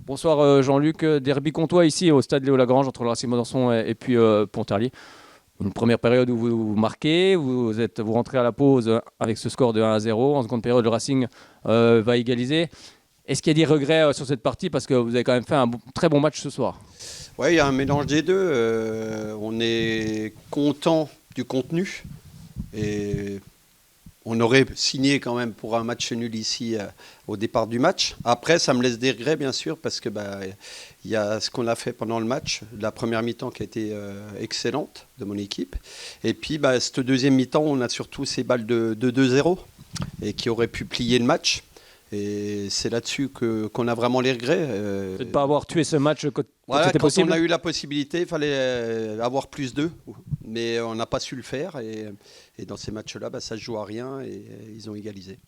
Bonsoir Jean-Luc, derby comtois ici au stade Léo Lagrange entre le Racing Besançon et puis Pontarlier. Une première période où vous marquez, vous rentrez à la pause avec ce score de 1-0. En seconde période, le Racing va égaliser. Est-ce qu'il y a des regrets sur cette partie parce que vous avez quand même fait un très bon match ce soir? Oui, il y a un mélange des deux. On est content du contenu et on aurait signé quand même pour un match nul ici au départ du match. Après, ça me laisse des regrets, bien sûr, parce que il y a ce qu'on a fait pendant le match, la première mi-temps qui a été excellente de mon équipe. Et puis, cette deuxième mi-temps, on a surtout ces balles de 2-0 et qui auraient pu plier le match. Et c'est là-dessus qu'on a vraiment les regrets. De ne pas avoir tué ce match quand Voilà, c'était quand possible? on a eu la possibilité, il fallait avoir plus d'eux, mais on n'a pas su le faire. Et dans ces matchs-là, ça ne se joue à rien et ils ont égalisé.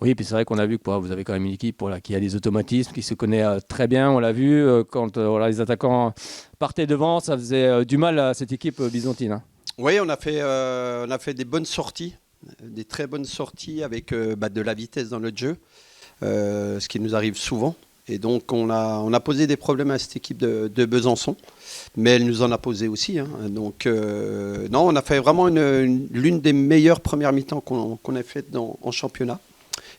Oui, puis c'est vrai qu'on a vu que vous avez quand même une équipe qui a des automatismes, qui se connaît très bien. On l'a vu quand les attaquants partaient devant, ça faisait du mal à cette équipe byzantine, hein. Oui, on a fait des bonnes sorties, des très bonnes sorties avec de la vitesse dans notre jeu, ce qui nous arrive souvent. Et donc on a posé des problèmes à cette équipe de Besançon, mais elle nous en a posé aussi, hein. Donc non, on a fait vraiment l'une des meilleures premières mi-temps qu'on a faites en championnat.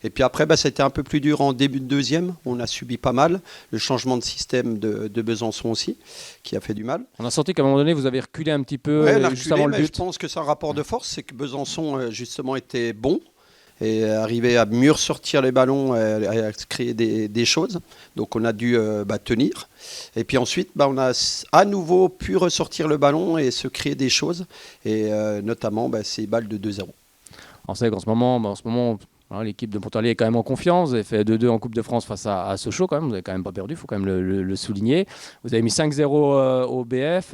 Et puis après, c'était un peu plus dur en début de deuxième. On a subi pas mal. Le changement de système de Besançon aussi, qui a fait du mal. On a senti qu'à un moment donné, vous avez reculé un petit peu Ouais, on a juste reculé, avant le mais je but. pense que c'est un rapport de force. C'est que Besançon, justement, était bon et arrivait à mieux ressortir les ballons, à créer des choses. Donc on a dû tenir. Et puis ensuite, on a à nouveau pu ressortir le ballon et se créer des choses. Et notamment ces balles de 2-0. On sait qu'en ce moment, voilà, l'équipe de Pontarlier est quand même en confiance. Vous avez fait 2-2 en Coupe de France face à Sochaux quand même. Vous n'avez quand même pas perdu, il faut quand même le souligner. Vous avez mis 5-0 au BF.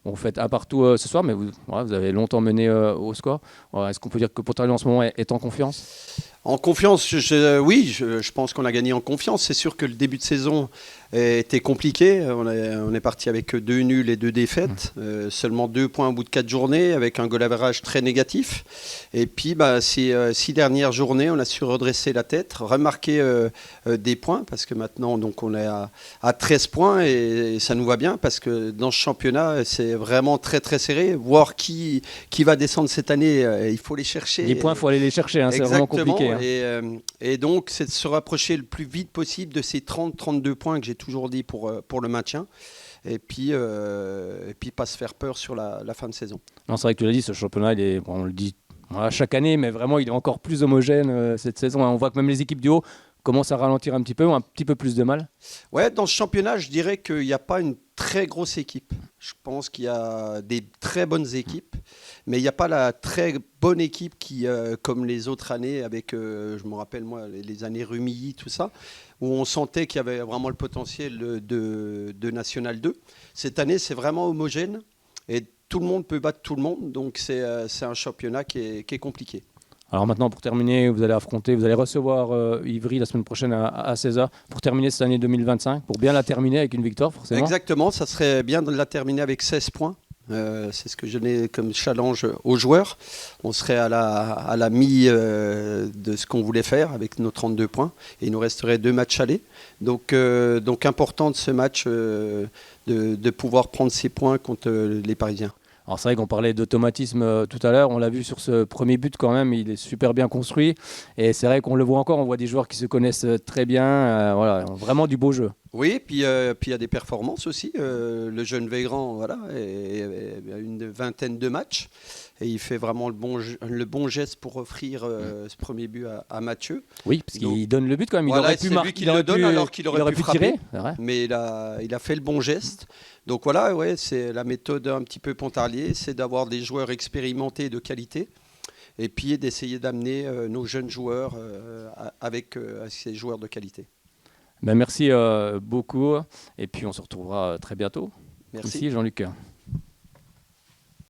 Bon, vous faites un partout ce soir, mais vous avez longtemps mené au score. Est-ce qu'on peut dire que Pontarlier en ce moment est en confiance? En confiance, oui, je pense qu'on a gagné en confiance. C'est sûr que le début de saison était compliqué. On est parti avec 2 nuls et 2 défaites. Seulement 2 points au bout de 4 journées, avec un goal average très négatif. Et puis, ces 6 dernières journées, on a su redresser la tête, remarquer des points, parce que maintenant, donc, on est à 13 points et ça nous va bien, parce que dans ce championnat, c'est vraiment très, très serré. Voir qui va descendre cette année, il faut les chercher. Les points, il faut aller les chercher, hein, c'est vraiment compliqué. Et donc, c'est de se rapprocher le plus vite possible de ces 30-32 points que j'ai toujours dit pour le maintien. Et puis pas se faire peur sur la fin de saison. Non, c'est vrai que tu l'as dit, ce championnat, on le dit chaque année, mais vraiment, il est encore plus homogène cette saison. On voit que même les équipes du haut commencent à ralentir un petit peu, ont un petit peu plus de mal. Ouais, dans ce championnat, je dirais qu'il n'y a pas une très grosse équipe. Je pense qu'il y a des très bonnes équipes, mais il n'y a pas la très bonne équipe qui, comme les autres années, avec, je me rappelle moi, les années Rumilly, tout ça, où on sentait qu'il y avait vraiment le potentiel de National 2. Cette année, c'est vraiment homogène et tout le monde peut battre tout le monde, donc c'est un championnat qui est compliqué. Alors maintenant, pour terminer, vous allez recevoir Ivry la semaine prochaine à 16h pour terminer cette année 2025, pour bien la terminer avec une victoire forcément. Exactement, ça serait bien de la terminer avec 16 points. C'est ce que je n'ai comme challenge aux joueurs. On serait à la mi de ce qu'on voulait faire avec nos 32 points. Et il nous resterait 2 matchs allés. Donc important de ce match de pouvoir prendre ces points contre les Parisiens. Alors c'est vrai qu'on parlait d'automatisme tout à l'heure, on l'a vu sur ce premier but quand même, il est super bien construit. Et c'est vrai qu'on le voit encore, on voit des joueurs qui se connaissent très bien, voilà, vraiment du beau jeu. Oui, puis il y a des performances aussi. Le jeune Végrand, voilà, a une vingtaine de matchs. Et il fait vraiment le bon geste pour offrir ce premier but à Mathieu. Oui, parce qu'il donne le but quand même. Voilà, c'est lui qui le donne alors qu'il aurait pu frapper. Tirer, mais il a fait le bon geste. Donc voilà, ouais, c'est la méthode un petit peu Pontarlier, c'est d'avoir des joueurs expérimentés et de qualité. Et puis d'essayer d'amener nos jeunes joueurs avec ces joueurs de qualité. Ben merci beaucoup. Et puis on se retrouvera très bientôt. Merci. Ici, Jean-Luc.